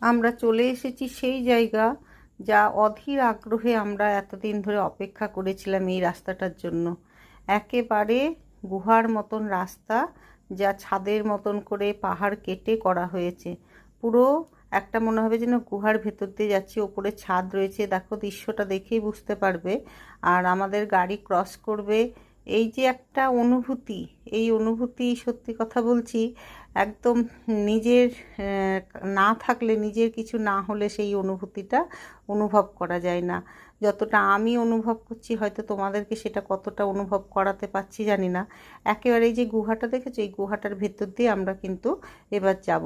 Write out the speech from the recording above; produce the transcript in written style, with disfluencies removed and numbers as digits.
আমরা চলে এসেছি সেই জায়গা যা অধীর আগ্রহে আমরা এতদিন ধরে অপেক্ষা করেছিলাম এই রাস্তাটার জন্য। একেবারে গুহার মতন রাস্তা, যা ছাদের মতন করে পাহাড় কেটে করা হয়েছে। পুরো একটা মনে হবে যেন গুহার ভেতর দিয়ে যাচ্ছি। ওপরে ছাদ রয়েছে, দেখো দৃশ্যটা দেখেই বুঝতে পারবে। আর আমাদের গাড়ি ক্রস করবে, এই যে একটা অনুভূতি, এই অনুভূতি সত্যি কথা বলছি একদম নিজের না থাকলে, নিজের কিছু না হলে সেই অনুভূতিটা অনুভব করা যায় না। যতটা আমি অনুভব করছি হয়তো তোমাদেরকে সেটা কতটা অনুভব করাতে পারছি জানি না। একেবারে এই যে গুহাটা দেখেছো, এই গুহাটার ভেতর দিয়ে আমরা কিন্তু এবার যাব।